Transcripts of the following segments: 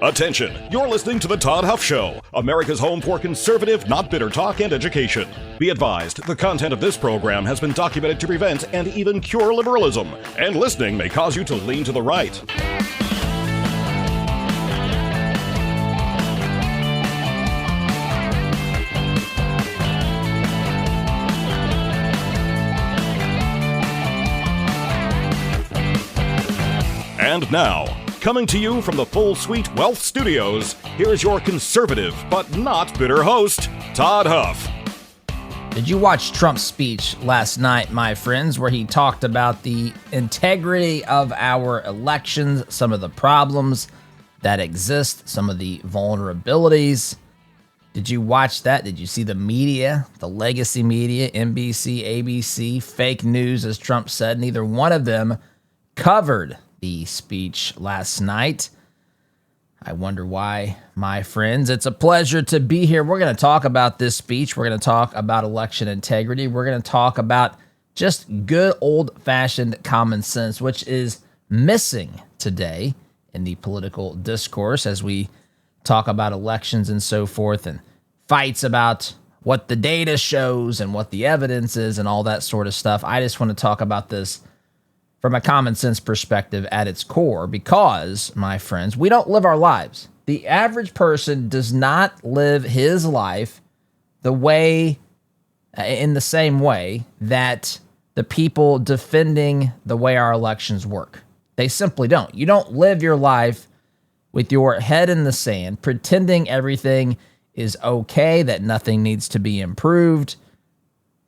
Attention, you're listening to The Todd Huff Show, America's home for conservative, not bitter talk and education. Be advised, the content of this program has been documented to prevent and even cure liberalism, and listening may cause you to lean to the right. And now, coming to you from the Full Suite Wealth Studios, here's your conservative but not bitter host, Todd Huff. Did you watch Trump's speech last night, my friends, where he talked about the integrity of our elections, some of the problems that exist, some of the vulnerabilities? Did you watch that? Did you see the media, the legacy media, NBC, ABC, fake news, as Trump said? Neither one of them covered the speech last night. I wonder why, my friends. It's a pleasure to be here. We're going to talk about this speech. We're going to talk about election integrity. We're going to talk about just good old-fashioned common sense, which is missing today in the political discourse as we talk about elections and so forth, and fights about what the data shows and what the evidence is and all that sort of stuff. I just want to talk about this from a common sense perspective at its core, because, my friends, we don't live our lives. The average person does not live his life in the same way that the people defending the way our elections work. They simply don't. You don't live your life with your head in the sand, pretending everything is okay, that nothing needs to be improved,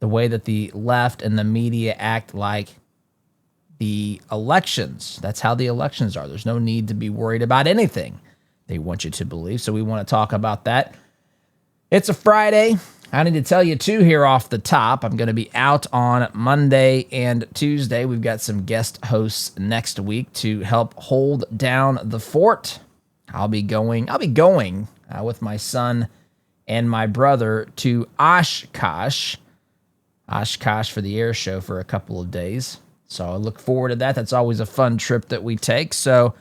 the way that the left and the media act like the elections. That's how the elections are. There's no need to be worried about anything they want you to believe. So we want to talk about that. It's a Friday. I need to tell you, too, here off the top, I'm going to be out on Monday and Tuesday. We've got some guest hosts next week to help hold down the fort. I'll be going with my son and my brother to Oshkosh for the air show for a couple of days. So I look forward to that. That's always a fun trip that we take. But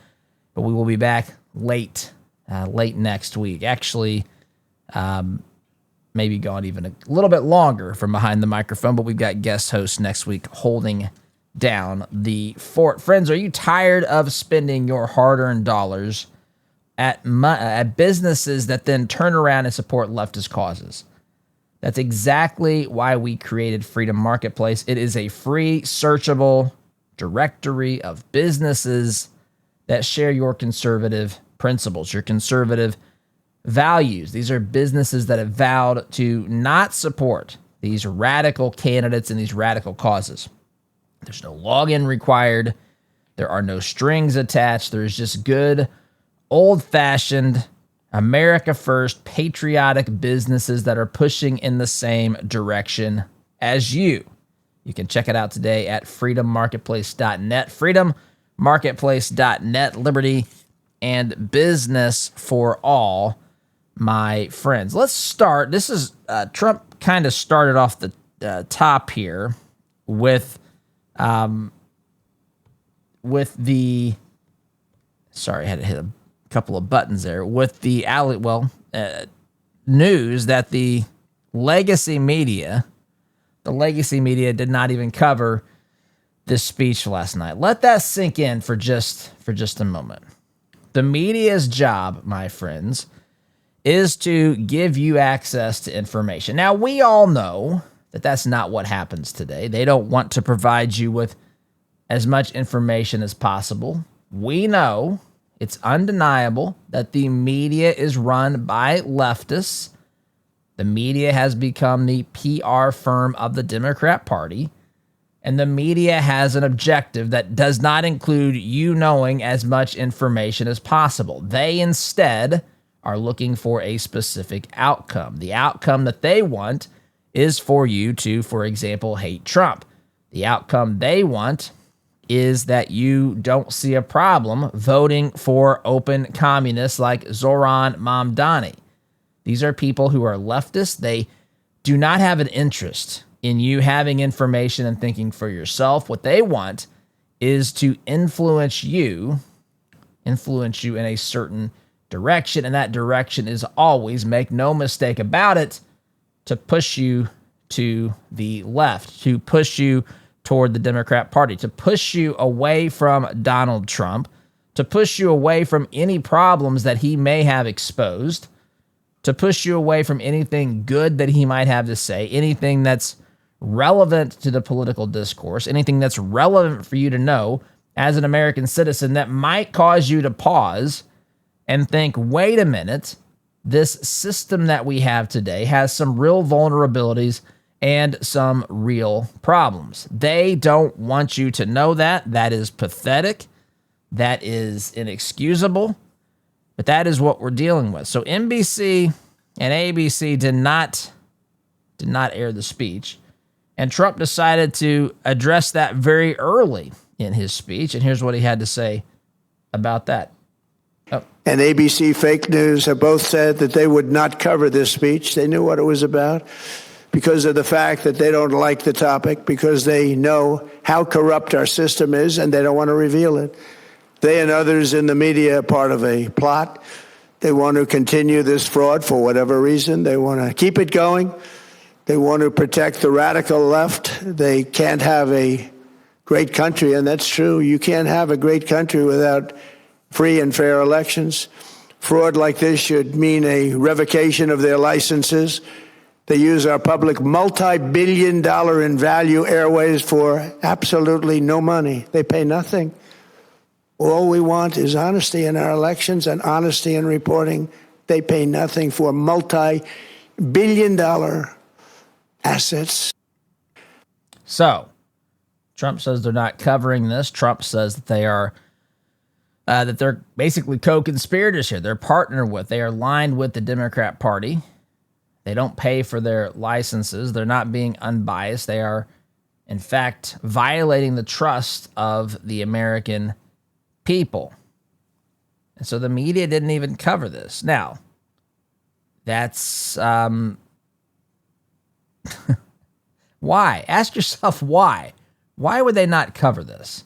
we will be back late next week. Actually, maybe gone even a little bit longer from behind the microphone, but we've got guest hosts next week holding down the fort. Friends, are you tired of spending your hard-earned dollars at businesses that then turn around and support leftist causes? That's exactly why we created Freedom Marketplace. It is a free, searchable directory of businesses that share your conservative principles, your conservative values. These are businesses that have vowed to not support these radical candidates and these radical causes. There's no login required. There are no strings attached. There's just good, old-fashioned, America First, patriotic businesses that are pushing in the same direction as you. You can check it out today at freedommarketplace.net. Freedommarketplace.net, liberty and business for all, my friends. Let's start. This is Trump kind of started off the top here with the. Sorry, I had to hit a couple of buttons there with the news that the legacy media did not even cover this speech last night. Let that sink in for just a moment. The media's job, my friends, is to give you access to information. Now, we all know that that's not what happens today. They don't want to provide you with as much information as possible. We know, it's undeniable, that the media is run by leftists. The media has become the PR firm of the Democrat Party, and the media has an objective that does not include you knowing as much information as possible. They instead are looking for a specific outcome. The outcome that they want is for you to, for example, hate Trump. The outcome they want is that you don't see a problem voting for open communists like Zoran Mamdani. These are people who are leftists. They do not have an interest in you having information and thinking for yourself. What they want is to influence you in a certain direction, and that direction is always, make no mistake about it, to push you to the left, to push you toward the Democrat Party, to push you away from Donald Trump, to push you away from any problems that he may have exposed, to push you away from anything good that he might have to say, anything that's relevant to the political discourse, anything that's relevant for you to know as an American citizen that might cause you to pause and think, wait a minute, this system that we have today has some real vulnerabilities and some real problems. They don't want you to know that. That is pathetic. That is inexcusable. But that is what we're dealing with. So NBC and ABC did not air the speech. And Trump decided to address that very early in his speech. And here's what he had to say about that. Oh. And ABC Fake News have both said that they would not cover this speech. They knew what it was about because of the fact that they don't like the topic, because they know how corrupt our system is and they don't want to reveal it. They and others in the media are part of a plot. They want to continue this fraud for whatever reason. They want to keep it going. They want to protect the radical left. They can't have a great country, and that's true. You can't have a great country without free and fair elections. Fraud like this should mean a revocation of their licenses. They use our public multi-billion-dollar in value airways for absolutely no money. They pay nothing. All we want is honesty in our elections and honesty in reporting. They pay nothing for multi-billion-dollar assets. So, Trump says they're not covering this. Trump says that they are, that they're basically co-conspirators here. They're partnered with, they are aligned with the Democrat Party. They don't pay for their licenses. They're not being unbiased. They are, in fact, violating the trust of the American people. And so the media didn't even cover this. Now, that's why? Ask yourself why. Why would they not cover this?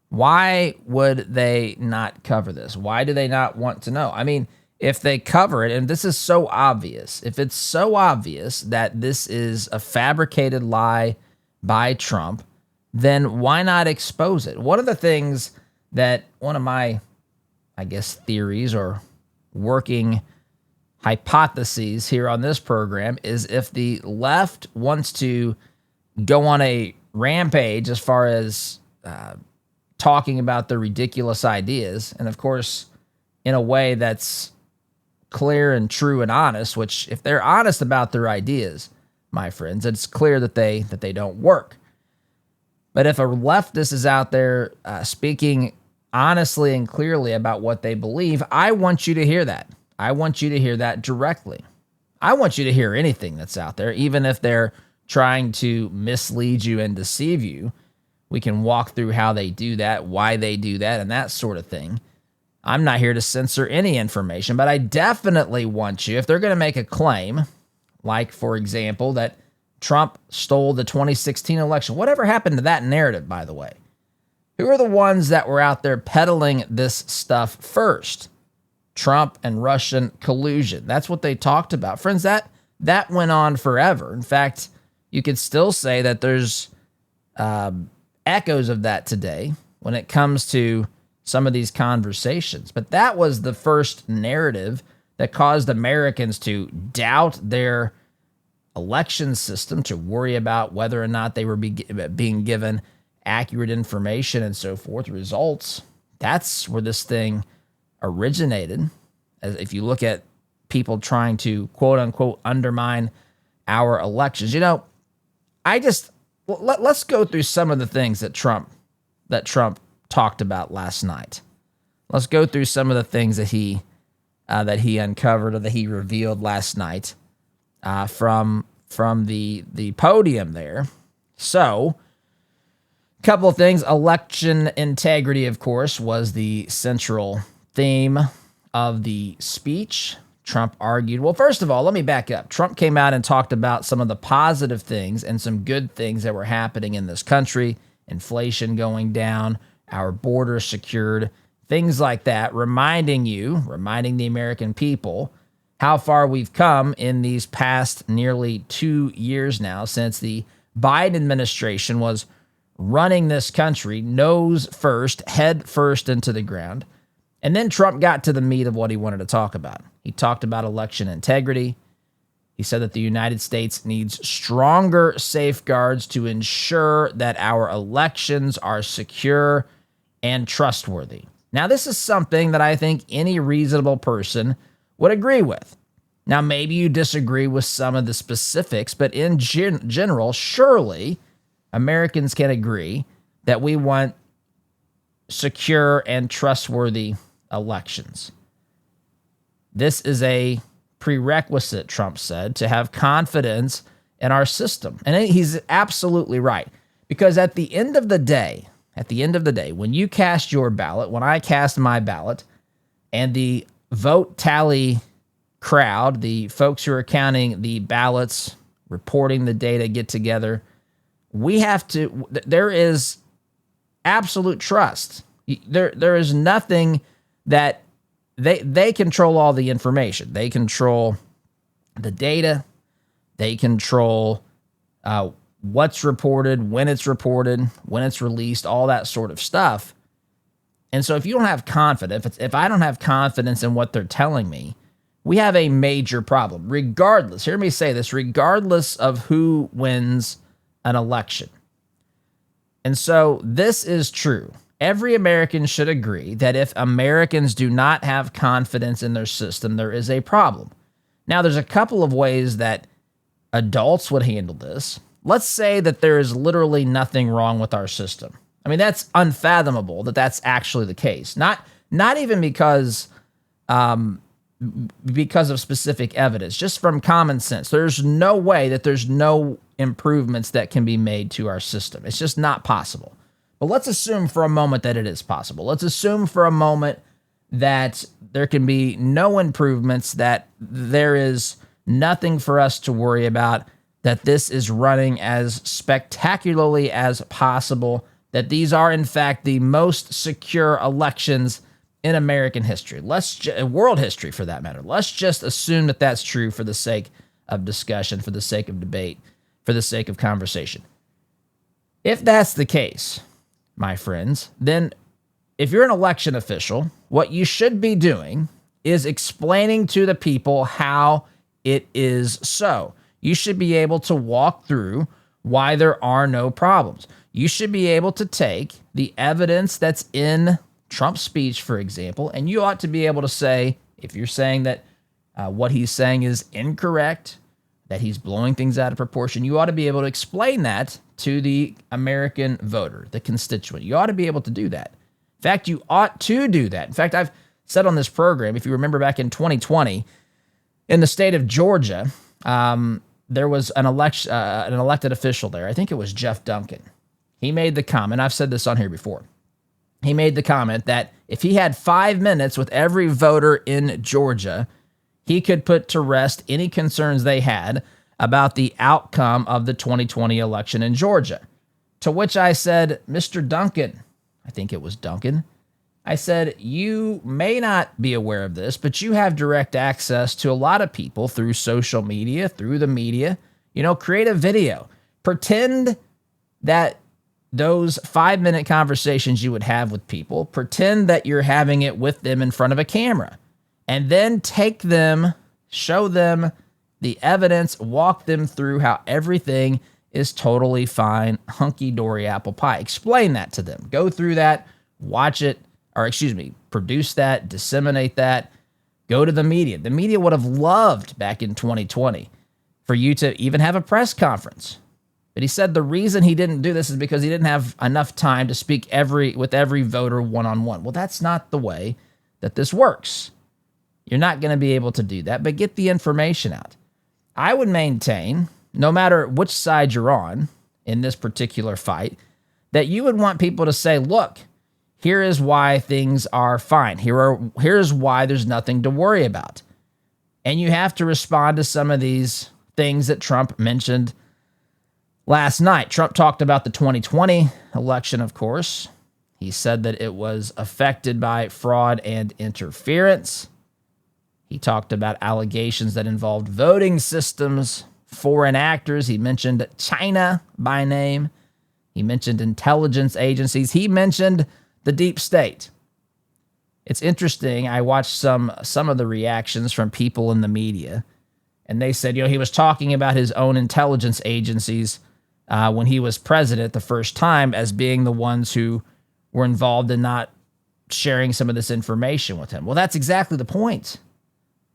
Why would they not cover this? Why do they not want to know? I mean, if they cover it, and this is so obvious, if it's so obvious that this is a fabricated lie by Trump, then why not expose it? One of the things that one of my, I guess, theories or working hypotheses here on this program is if the left wants to go on a rampage as far as talking about their ridiculous ideas, and of course, in a way that's clear and true and honest, which if they're honest about their ideas, my friends, it's clear that they don't work. But if a leftist is out there speaking honestly and clearly about what they believe, I want you to hear that. I want you to hear that directly. I want you to hear anything that's out there, even if they're trying to mislead you and deceive you. We can walk through how they do that, why they do that, and that sort of thing. I'm not here to censor any information, but I definitely want you, if they're going to make a claim, like, for example, that Trump stole the 2016 election. Whatever happened to that narrative, by the way? Who are the ones that were out there peddling this stuff first? Trump and Russian collusion. That's what they talked about. Friends, that went on forever. In fact, you could still say that there's echoes of that today when it comes to some of these conversations. But that was the first narrative that caused Americans to doubt their election system, to worry about whether or not they were being given accurate information and so forth, results. That's where this thing originated. As if you look at people trying to quote unquote undermine our elections, let's go through some of the things that Trump talked about last night. Let's go through some of the things that he uncovered or that he revealed last night from the podium there. So, a couple of things. Election integrity, of course, was the central theme of the speech. Trump argued. Well, first of all, let me back up. Trump came out and talked about some of the positive things and some good things that were happening in this country. Inflation going down, our borders secured, things like that, reminding the American people how far we've come in these past nearly 2 years now since the Biden administration was running this country nose first, head first into the ground. And then Trump got to the meat of what he wanted to talk about. He talked about election integrity. He said that the United States needs stronger safeguards to ensure that our elections are secure and trustworthy. Now, this is something that I think any reasonable person would agree with. Now, maybe you disagree with some of the specifics, but in general, surely Americans can agree that we want secure and trustworthy elections. This is a prerequisite, Trump said, to have confidence in our system. And he's absolutely right. Because at the end of the day, when you cast your ballot, when I cast my ballot, and the vote tally crowd, the folks who are counting the ballots, reporting the data, get together, there is absolute trust. There is nothing that they control all the information. They control the data. They control what's reported, when it's released, all that sort of stuff. And so if you don't have confidence, if I don't have confidence in what they're telling me, we have a major problem. Regardless, hear me say this, regardless of who wins an election. And so this is true. Every American should agree that if Americans do not have confidence in their system, there is a problem. Now, there's a couple of ways that adults would handle this. Let's say that there is literally nothing wrong with our system. I mean, that's unfathomable that that's actually the case. Not even because of specific evidence, just from common sense. There's no way that there's no improvements that can be made to our system. It's just not possible. But let's assume for a moment that it is possible. Let's assume for a moment that there can be no improvements, that there is nothing for us to worry about, that this is running as spectacularly as possible, that these are, in fact, the most secure elections in American history. World history, for that matter. Let's just assume that that's true for the sake of discussion, for the sake of debate, for the sake of conversation. If that's the case, my friends, then if you're an election official, what you should be doing is explaining to the people how it is so. You should be able to walk through why there are no problems. You should be able to take the evidence that's in Trump's speech, for example, and you ought to be able to say, if you're saying that what he's saying is incorrect, that he's blowing things out of proportion, you ought to be able to explain that to the American voter, the constituent. You ought to be able to do that. In fact, you ought to do that. In fact, I've said on this program, if you remember back in 2020, in the state of Georgia, there was an elected official there. I think it was Jeff Duncan. He made the comment, I've said this on here before. He made the comment that if he had 5 minutes with every voter in Georgia, he could put to rest any concerns they had about the outcome of the 2020 election in Georgia. To which I said, Mr. Duncan, I think it was Duncan, I said, you may not be aware of this, but you have direct access to a lot of people through social media, through the media. Create a video. Pretend that those 5-minute conversations you would have with people, pretend that you're having it with them in front of a camera, and then take them, show them the evidence, walk them through how everything is totally fine, hunky-dory apple pie. Explain that to them. Go through that, produce that, disseminate that, go to the media. The media would have loved back in 2020 for you to even have a press conference. But he said the reason he didn't do this is because he didn't have enough time to speak with every voter one-on-one. Well, that's not the way that this works. You're not going to be able to do that, but get the information out. I would maintain, no matter which side you're on in this particular fight, that you would want people to say, look, here is why things are fine. Here's why there's nothing to worry about. And you have to respond to some of these things that Trump mentioned last night. Trump talked about the 2020 election, of course. He said that it was affected by fraud and interference. He talked about allegations that involved voting systems, foreign actors. He mentioned China by name. He mentioned intelligence agencies. He mentioned the deep state. It's interesting. I watched some of the reactions from people in the media, and they said, he was talking about his own intelligence agencies when he was president the first time as being the ones who were involved in not sharing some of this information with him. Well, that's exactly the point.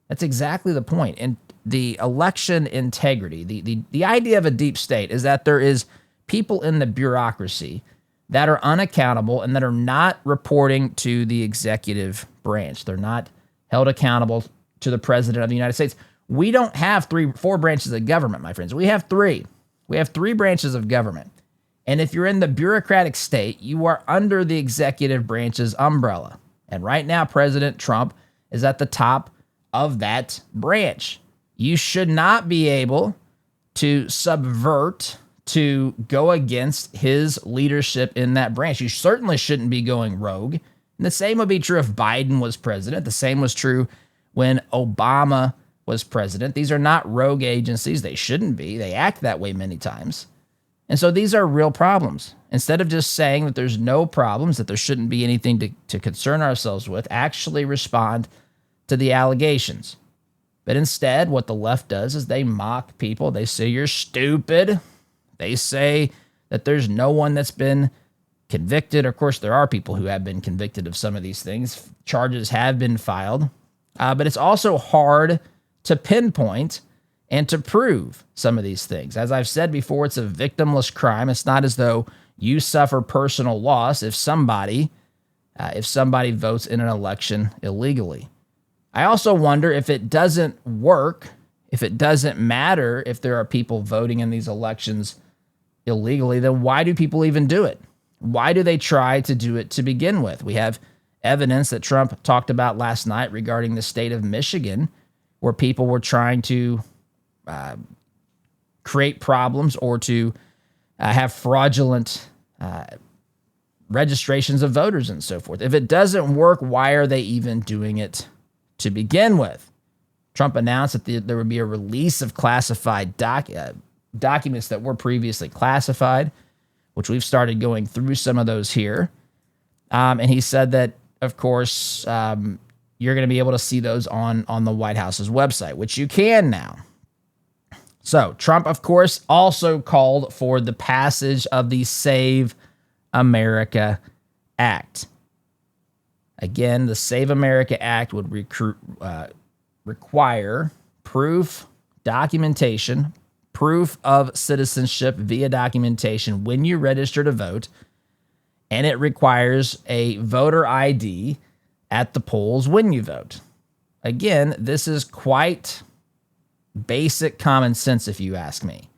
That's exactly the point. And the election integrity, the idea of a deep state is that there is people in the bureaucracy that are unaccountable and that are not reporting to the executive branch. They're not held accountable to the president of the United States. We don't have 4 branches of government, my friends. We have 3. We have 3 branches of government. And if you're in the bureaucratic state, you are under the executive branch's umbrella. And right now, President Trump is at the top of that branch. You should not be able to subvert, to go against his leadership in that branch. You certainly shouldn't be going rogue. And the same would be true if Biden was president. The same was true when Obama was president. These are not rogue agencies. They shouldn't be. They act that way many times. And so these are real problems. Instead of just saying that there's no problems, that there shouldn't be anything to concern ourselves with, actually respond to the allegations. But instead, what the left does is they mock people. They say you're stupid. They say that there's no one that's been convicted. Of course, there are people who have been convicted of some of these things. Charges have been filed. But it's also hard to pinpoint and to prove some of these things. As I've said before, it's a victimless crime. It's not as though you suffer personal loss if somebody votes in an election illegally. I also wonder if it doesn't work, if it doesn't matter if there are people voting in these elections illegally, then why do people even do it? Why do they try to do it to begin with? We have evidence that Trump talked about last night regarding the state of Michigan, where people were trying to create problems or to have fraudulent registrations of voters and so forth. If it doesn't work, why are they even doing it to begin with? Trump announced that there would be a release of classified documents that were previously classified, which we've started going through some of those here. And he said that, of course, you're going to be able to see those on the White House's website, which you can now. So Trump, of course, also called for the passage of the Save America Act. Again, the Save America Act would require proof, documentation, proof of citizenship via documentation when you register to vote, and it requires a voter ID at the polls when you vote. Again, this is quite basic common sense, if you ask me.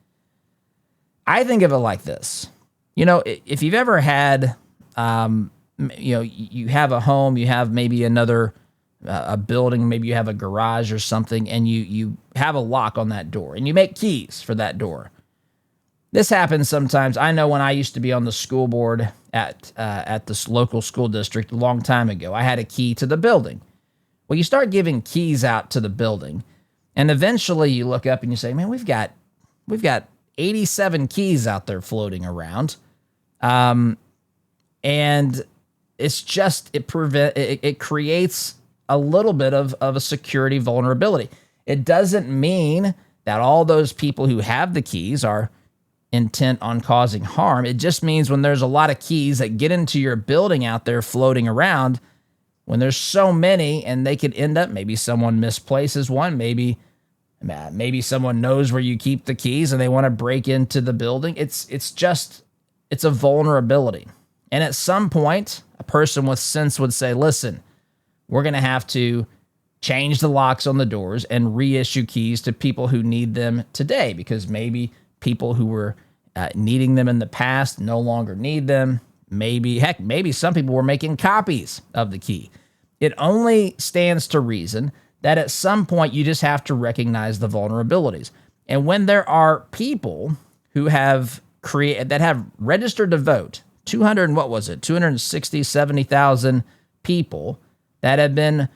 I think of it like this. If you've ever had, you have a home, you have maybe a building, maybe you have a garage or something, and you have a lock on that door, and you make keys for that door. This happens sometimes. I know when I used to be on the school board at this local school district a long time ago, I had a key to the building. Well, you start giving keys out to the building, and eventually you look up and you say, man, we've got 87 keys out there floating around. And it's just, it creates a little bit of a security vulnerability. It doesn't mean that all those people who have the keys are intent on causing harm. It just means when there's a lot of keys that get into your building out there floating around, when there's so many and they could end up, maybe someone misplaces one, maybe someone knows where you keep the keys and they want to break into the building. It's a vulnerability. And at some point, a person with sense would say, listen, we're going to have to change the locks on the doors and reissue keys to people who need them today, because maybe people who were needing them in the past no longer need them. Maybe some people were making copies of the key. It only stands to reason that at some point you just have to recognize the vulnerabilities. And when there are people who have registered to vote, 200 and what was it? 260, 70,000 people that have been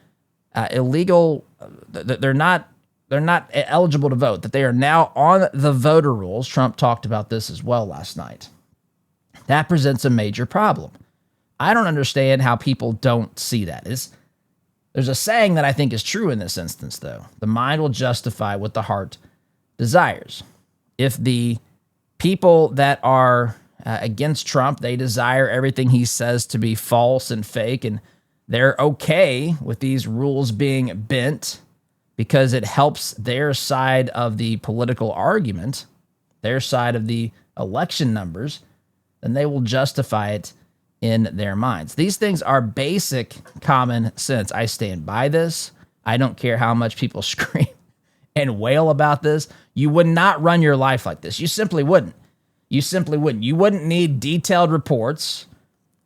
illegal. They're not eligible to vote, that they are now on the voter rolls. Trump talked about this as well last night. That presents a major problem. I don't understand how people don't see that. There's a saying that I think is true in this instance, though. The mind will justify what the heart desires. If the people that are against Trump, they desire everything he says to be false and fake, and they're okay with these rules being bent because it helps their side of the political argument, their side of the election numbers, then they will justify it in their minds. These things are basic common sense. I stand by this. I don't care how much people scream and wail about this. You would not run your life like this. You simply wouldn't. You simply wouldn't. You wouldn't need detailed reports.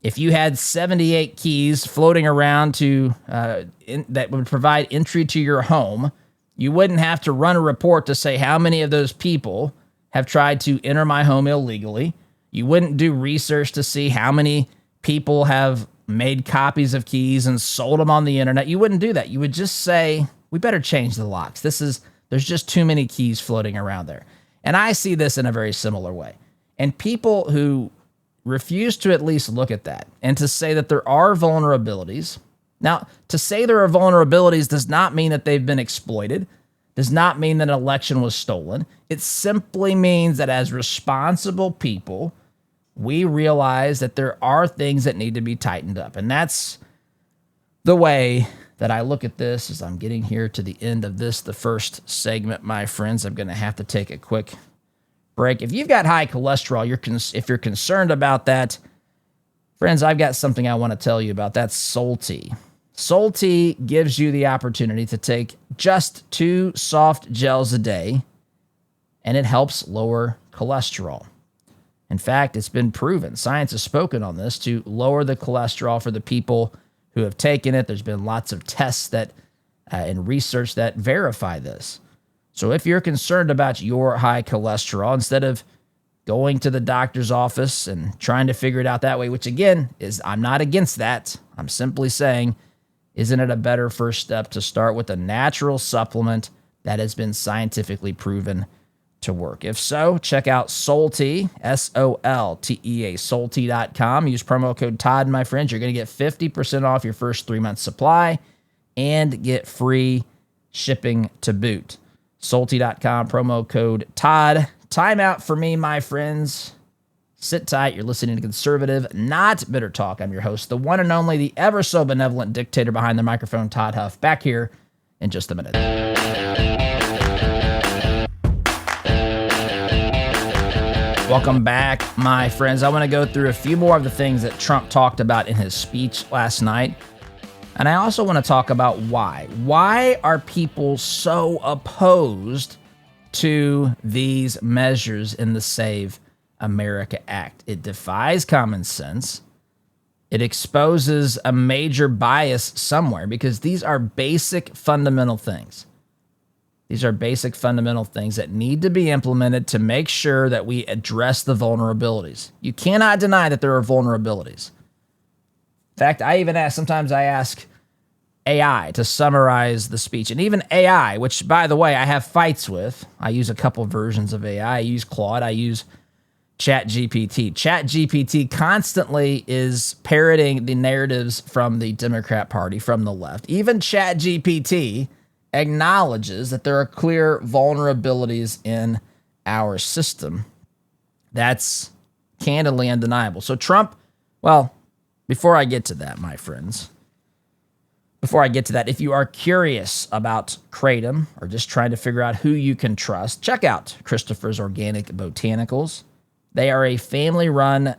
If you had 78 keys floating around that would provide entry to your home, you wouldn't have to run a report to say how many of those people have tried to enter my home illegally. You wouldn't do research to see how many people have made copies of keys and sold them on the internet. You wouldn't do that. You would just say, we better change the locks. There's just too many keys floating around there. And I see this in a very similar way. And people who refuse to at least look at that and to say that there are vulnerabilities. Now, to say there are vulnerabilities does not mean that they've been exploited, does not mean that an election was stolen. It simply means that as responsible people, we realize that there are things that need to be tightened up. And that's the way that I look at this as I'm getting here to the end of this, the first segment, my friends. I'm going to have to take a quick break. If you've got high cholesterol, if you're concerned about that, friends, I've got something I want to tell you about. That's Soul Tea. Soul Tea gives you the opportunity to take just 2 soft gels a day, and it helps lower cholesterol. In fact, it's been proven, science has spoken on this, to lower the cholesterol for the people who have taken it. There's been lots of tests and research that verify this. So if you're concerned about your high cholesterol, instead of going to the doctor's office and trying to figure it out that way, which again I'm not against that. I'm simply saying, isn't it a better first step to start with a natural supplement that has been scientifically proven to work? If so, check out Soul Tea, SOLTEA, soultea.com. Use promo code Todd, my friends. You're going to get 50% off your first 3 month supply and get free shipping to boot. Soultea.com, promo code Todd. Time out for me, my friends. Sit tight. You're listening to Conservative, Not Bitter Talk. I'm your host, the one and only, the ever so benevolent dictator behind the microphone, Todd Huff. Back here in just a minute. Welcome back, my friends. I want to go through a few more of the things that Trump talked about in his speech last night. And I also want to talk about why. Why are people so opposed to these measures in the Save America Act? It defies common sense. It exposes a major bias somewhere because these are basic fundamental things. These are basic fundamental things that need to be implemented to make sure that we address the vulnerabilities. You cannot deny that there are vulnerabilities. In fact, sometimes I ask AI to summarize the speech. And even AI, which, by the way, I have fights with. I use a couple versions of AI. I use Claude. I use ChatGPT. ChatGPT constantly is parroting the narratives from the Democrat Party, from the left. Even ChatGPT acknowledges that there are clear vulnerabilities in our system. That's candidly undeniable. So Trump, well, before I get to that, my friends, if you are curious about Kratom or just trying to figure out who you can trust, check out Christopher's Organic Botanicals. They are a family-run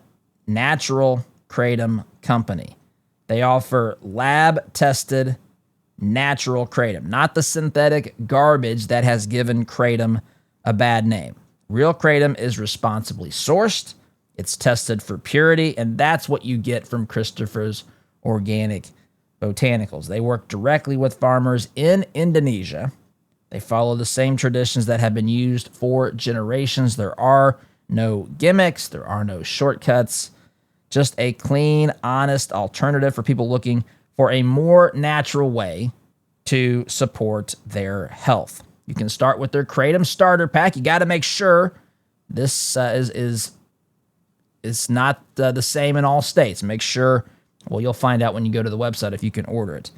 natural Kratom company. They offer lab-tested natural Kratom, not the synthetic garbage that has given Kratom a bad name. Real Kratom is responsibly sourced. It's tested for purity, and that's what you get from Christopher's Organic Botanicals. They work directly with farmers in Indonesia. They follow the same traditions that have been used for generations. There are no gimmicks. There are no shortcuts. just a clean, honest alternative for people looking for a more natural way to support their health. You can start with their Kratom Starter Pack. You got to make sure this is not the same in all states. Make sure, well, you'll find out when you go to the website if you can order it.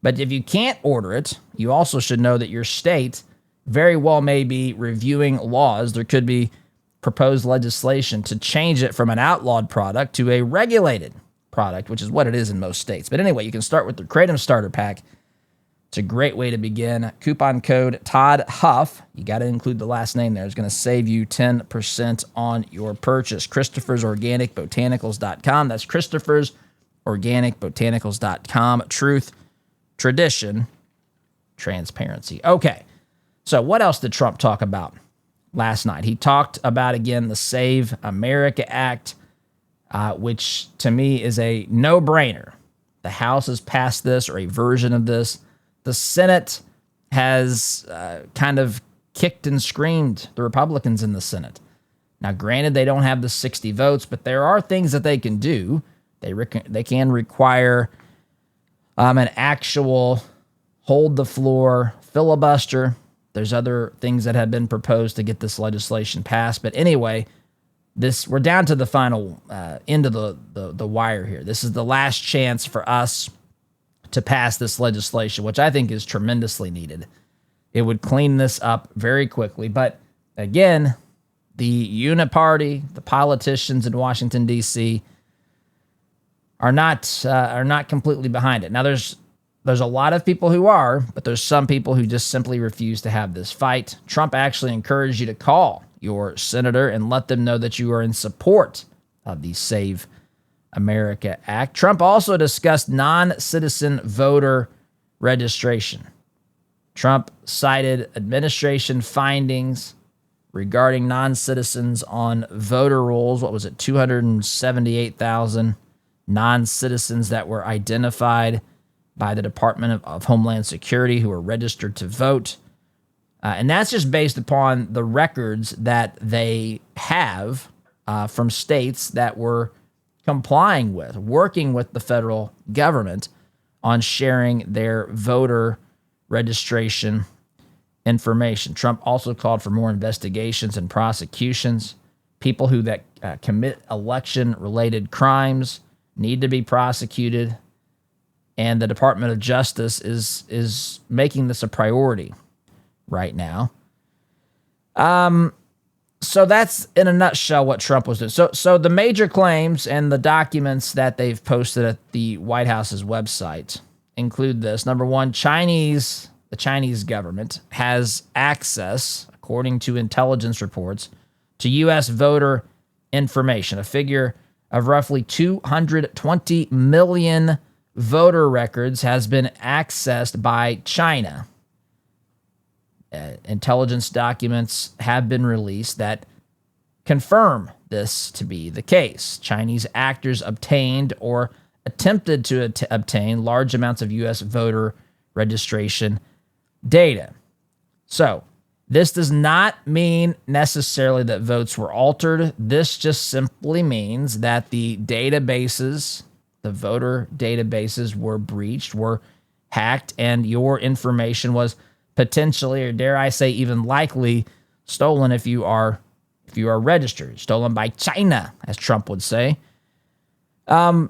But if you can't order it, you also should know that your state very well may be reviewing laws. There could be proposed legislation to change it from an outlawed product to a regulated product, which is what it is in most states. But anyway, you can start with the Kratom Starter Pack. It's a great way to begin. Coupon code Todd Huff. You got to include the last name there. It's going to save you 10% on your purchase. Christopher'sOrganicBotanicals.com. That's Christopher'sOrganicBotanicals.com. Truth, tradition, transparency. Okay, so what else did Trump talk about last night? He talked about, again, the Save America Act, which to me is a no-brainer. The House has passed this, or a version of this. The Senate has kind of kicked and screamed the Republicans in the Senate. Now, granted, they don't have the 60 votes, but there are things that they can do. They can require an actual hold the floor filibuster. There's other things that have been proposed to get this legislation passed. But anyway, we're down to the final end of the wire here. This is the last chance for us to pass this legislation, which I think is tremendously needed. It would clean this up very quickly. But again, the uniparty, the politicians in Washington, D.C., are not completely behind it. Now, there's a lot of people who are, but there's some people who just simply refuse to have this fight. Trump actually encouraged you to call your senator and let them know that you are in support of the Save America Act. Trump also discussed non-citizen voter registration. Trump cited administration findings regarding non-citizens on voter rolls. What was it? 278,000 non-citizens that were identified by the Department of Homeland Security who were registered to vote. And that's just based upon the records that they have from states that were working with the federal government on sharing their voter registration information. Trump also called for more investigations and prosecutions. People who commit election-related crimes need to be prosecuted, and the Department of Justice is making this a priority right now. So that's, in a nutshell, what Trump was doing. So the major claims and the documents that they've posted at the White House's website include this. Number one, the Chinese government has access, according to intelligence reports, to U.S. voter information, a figure of roughly 220 million voter records has been accessed by China. Intelligence documents have been released that confirm this to be the case. Chinese actors obtained or attempted to obtain large amounts of U.S. voter registration data. So, this does not mean necessarily that votes were altered. This just simply means that the databases, the voter databases, were breached, were hacked, and your information was potentially, or dare I say even likely, stolen if you are registered, stolen by China, as Trump would say. The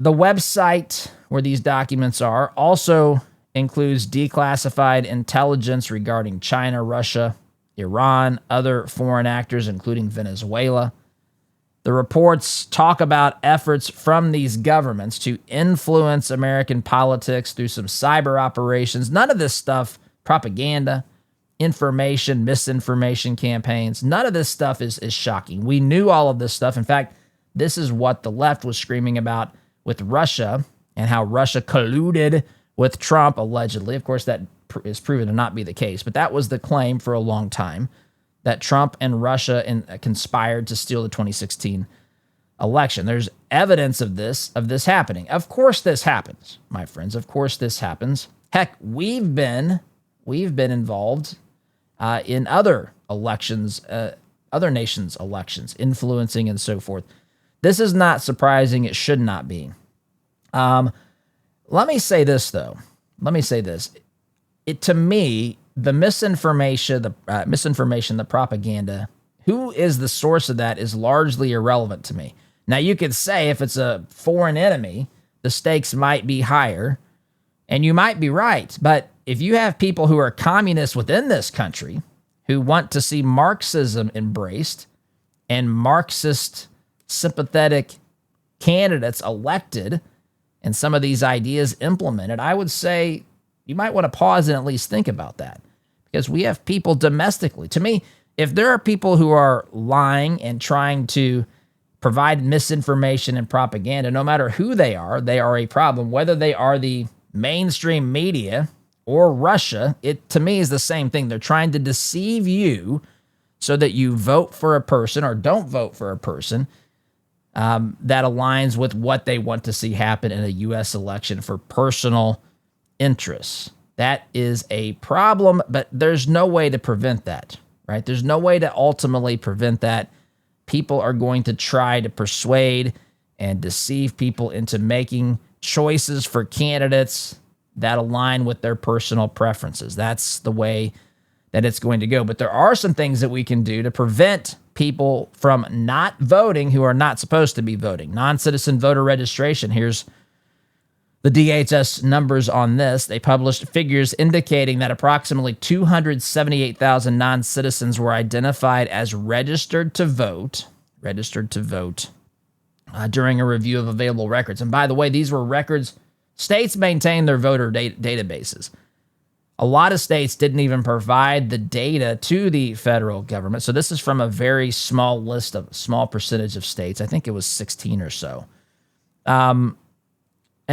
website where these documents are also includes declassified intelligence regarding China, Russia, Iran, other foreign actors, including Venezuela. The reports talk about efforts from these governments to influence American politics through some cyber operations. None of this stuff, propaganda, information, misinformation campaigns, none of this stuff is shocking. We knew all of this stuff. In fact, this is what the left was screaming about with Russia and how Russia colluded with Trump, allegedly. Of course, that is proven to not be the case, but that was the claim for a long time, that Trump and Russia conspired to steal the 2016 election. There's evidence of this happening. Of course this happens, my friends. Of course this happens. Heck, we've been involved in other elections, other nations' elections, influencing and so forth. This is not surprising. It should not be. Let me say this, though. To me, the misinformation, the propaganda, who is the source of that is largely irrelevant to me. Now, you could say if it's a foreign enemy, the stakes might be higher, and you might be right. But if you have people who are communists within this country who want to see Marxism embraced and Marxist sympathetic candidates elected and some of these ideas implemented, I would say you might want to pause and at least think about that, because we have people domestically. To me, if there are people who are lying and trying to provide misinformation and propaganda, no matter who they are a problem. Whether they are the mainstream media or Russia, it to me is the same thing. They're trying to deceive you so that you vote for a person or don't vote for a person that aligns with what they want to see happen in a U.S. election for personal interests. That is a problem, but there's no way to prevent that, right? There's no way to ultimately prevent that. People are going to try to persuade and deceive people into making choices for candidates that align with their personal preferences. That's the way that it's going to go. But there are some things that we can do to prevent people from not voting who are not supposed to be voting. Non-citizen voter registration. Here's the DHS numbers on this. They published figures indicating that approximately 278,000 non-citizens were identified as registered to vote during a review of available records. And by the way, these were records. States maintain their voter databases. A lot of states didn't even provide the data to the federal government. So this is from a very small list of small percentage of states. I think it was 16 or so. And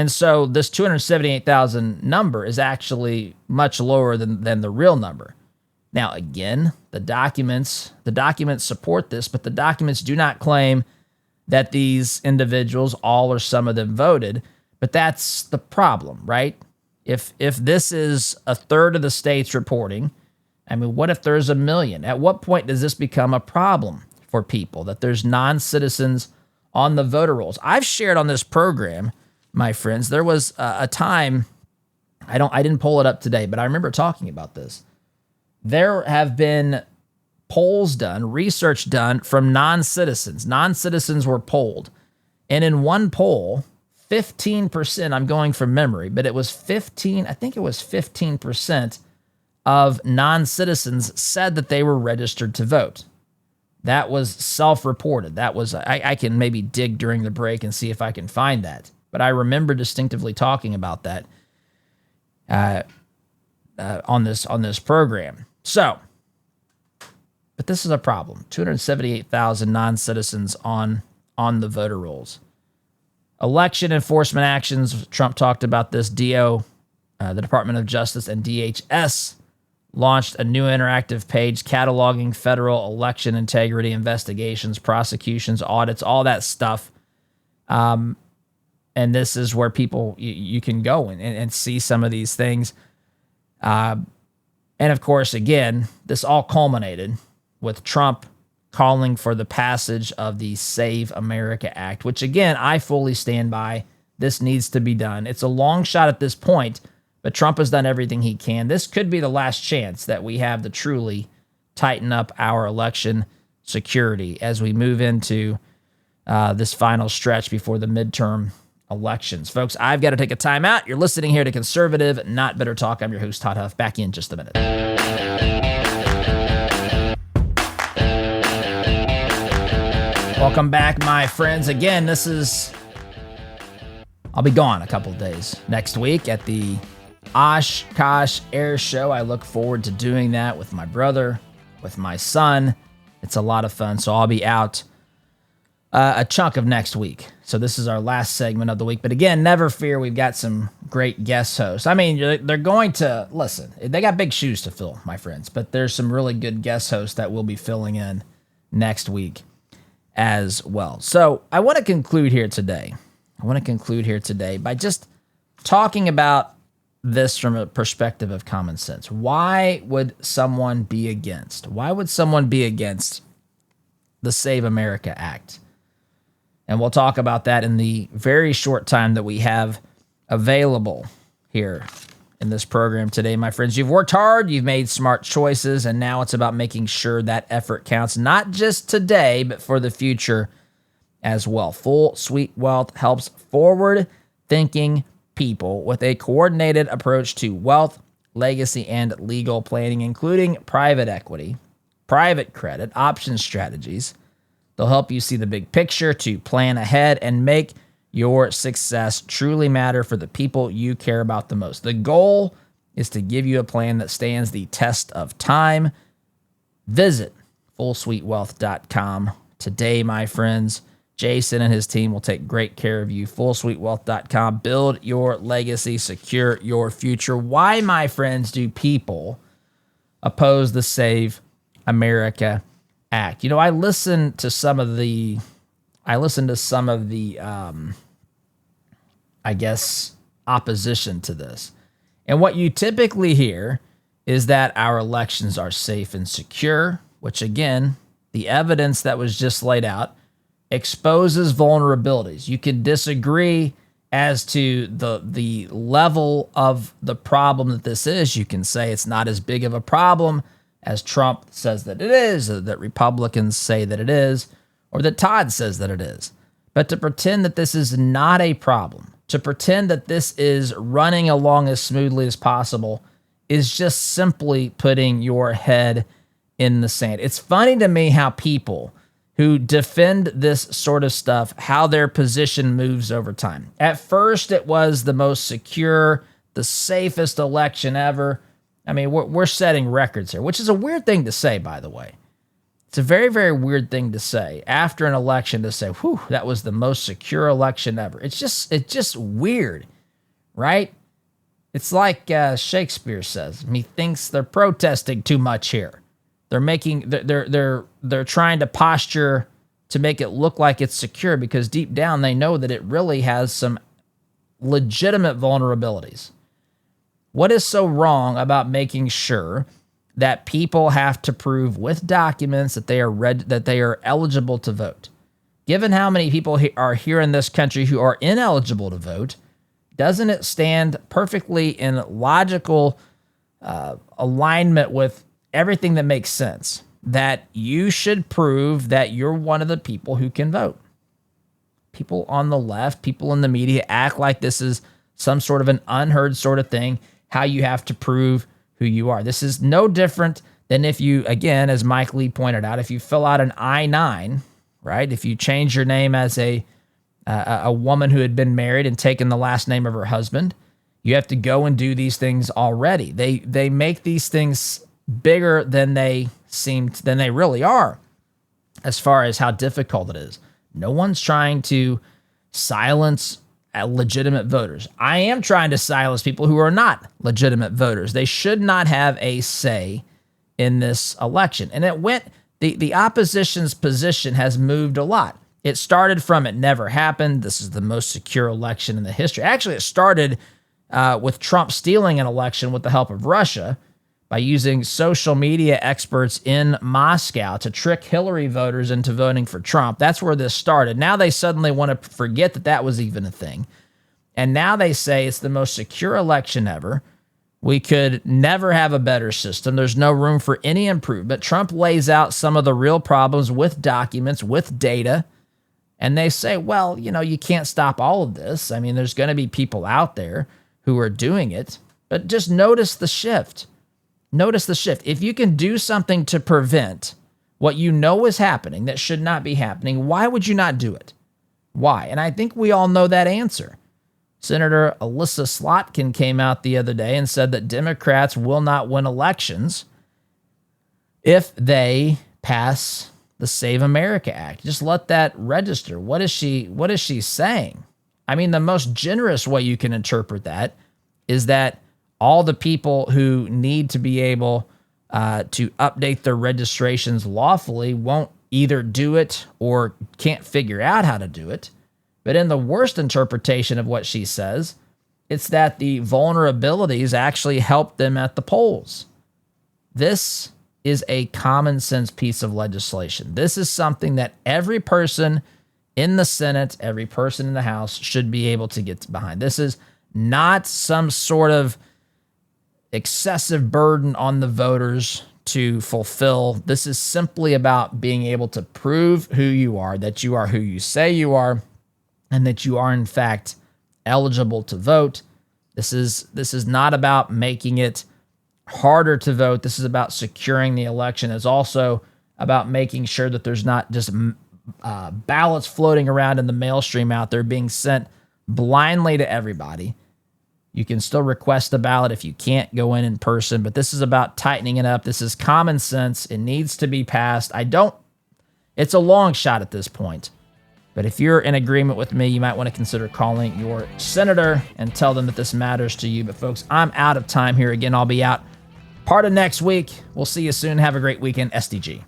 so this 278,000 number is actually much lower than the real number. Now, again, the documents support this, but the documents do not claim that these individuals, all or some of them, voted. But that's the problem, right? If this is a third of the states reporting, I mean, what if there's 1 million? At what point does this become a problem for people, that there's non-citizens on the voter rolls? I've shared on this program, my friends, there was a time, I didn't pull it up today, but I remember talking about this. There have been polls done, research done from non-citizens. Non-citizens were polled. And in one poll, 15%, I'm going from memory, but it was 15% of non-citizens said that they were registered to vote. That was self-reported. That was, I can maybe dig during the break and see if I can find that. But I remember distinctively talking about that on this program. So, but this is a problem. 278,000 non-citizens on the voter rolls. Election enforcement actions. Trump talked about this. the Department of Justice, and DHS launched a new interactive page cataloging federal election integrity investigations, prosecutions, audits, all that stuff. And this is where people, you can go and see some of these things. And of course, again, this all culminated with Trump calling for the passage of the Save America Act, which again, I fully stand by. This needs to be done. It's a long shot at this point, but Trump has done everything he can. This could be the last chance that we have to truly tighten up our election security as we move into this final stretch before the midterm elections. Folks, I've got to take a time out. You're listening here to Conservative, Not Bitter Talk. I'm your host, Todd Huff. Back in just a minute. Welcome back, my friends. Again, I'll be gone a couple of days next week at the Oshkosh Air Show. I look forward to doing that with my brother, with my son. It's a lot of fun. So I'll be out a chunk of next week. So this is our last segment of the week. But again, never fear. We've got some great guest hosts. I mean, they're going to, listen, they got big shoes to fill, my friends. But there's some really good guest hosts that will be filling in next week as well. So I want to conclude here today. By just talking about this from a perspective of common sense. Why would someone be against? the Save America Act? And we'll talk about that in the very short time that we have available here in this program today, my friends. You've worked hard, you've made smart choices, and now it's about making sure that effort counts, not just today, but for the future as well. Full Suite Wealth helps forward-thinking people with a coordinated approach to wealth, legacy, and legal planning, including private equity, private credit, option strategies. They'll help you see the big picture to plan ahead and make your success truly matter for the people you care about the most. The goal is to give you a plan that stands the test of time. Visit fullsuitewealth.com today, my friends. Jason and his team will take great care of you. Fullsuitewealth.com. Build your legacy, secure your future. Why, my friends, do people oppose the Save America Act? You know, I listened to some of the opposition to this. And what you typically hear is that our elections are safe and secure, which again, the evidence that was just laid out exposes vulnerabilities. You can disagree as to the level of the problem that this is. You can say it's not as big of a problem as Trump says that it is, or that Republicans say that it is, or that Todd says that it is. But to pretend that this is not a problem, to pretend that this is running along as smoothly as possible, is just simply putting your head in the sand. It's funny to me how people who defend this sort of stuff, how their position moves over time. At first, it was the most secure, the safest election ever. I mean, we're setting records here, which is a weird thing to say, by the way. It's a very, very weird thing to say after an election, to say, whew, that was the most secure election ever. It's just weird, right? It's like Shakespeare says, methinks they're protesting too much here. They're trying to posture to make it look like it's secure, because deep down they know that it really has some legitimate vulnerabilities. What is so wrong about making sure that people have to prove with documents that they are eligible to vote? Given how many people are here in this country who are ineligible to vote, doesn't it stand perfectly in logical alignment with everything that makes sense that you should prove that you're one of the people who can vote? People on the left, people in the media act like this is some sort of an unheard sort of thing, how you have to prove who you are. This is no different than if you, again, as Mike Lee pointed out, if you fill out an I-9, right? If you change your name as a woman who had been married and taken the last name of her husband, you have to go and do these things already. They make these things bigger than they really are, as far as how difficult it is. No one's trying to silence legitimate voters. I am trying to silence people who are not legitimate voters. They should not have a say in this election. And the opposition's position has moved a lot. It started from it never happened. This is the most secure election in the history. Actually, it started with Trump stealing an election with the help of Russia by using social media experts in Moscow to trick Hillary voters into voting for Trump. That's where this started. Now they suddenly want to forget that that was even a thing. And now they say it's the most secure election ever. We could never have a better system. There's no room for any improvement. Trump lays out some of the real problems with documents, with data. And they say, well, you can't stop all of this. I mean, there's going to be people out there who are doing it. But just notice the shift. Notice the shift. If you can do something to prevent what you know is happening that should not be happening, why would you not do it? Why? And I think we all know that answer. Senator Alyssa Slotkin came out the other day and said that Democrats will not win elections if they pass the Save America Act. Just let that register. What is she saying? I mean, the most generous way you can interpret that is that all the people who need to be able to update their registrations lawfully won't either do it or can't figure out how to do it. But in the worst interpretation of what she says, it's that the vulnerabilities actually help them at the polls. This is a common sense piece of legislation. This is something that every person in the Senate, every person in the House should be able to get behind. This is not some sort of excessive burden on the voters to fulfill. This is simply about being able to prove who you are, that you are who you say you are, and that you are in fact eligible to vote. This is not about making it harder to vote. This is about securing the election. It's also about making sure that there's not just ballots floating around in the mail stream out there being sent blindly to everybody. You can still request a ballot if you can't go in person, but this is about tightening it up. This is common sense. It needs to be passed. It's a long shot at this point, but if you're in agreement with me, you might want to consider calling your senator and tell them that this matters to you. But folks, I'm out of time here. Again, I'll be out part of next week. We'll see you soon. Have a great weekend. SDG.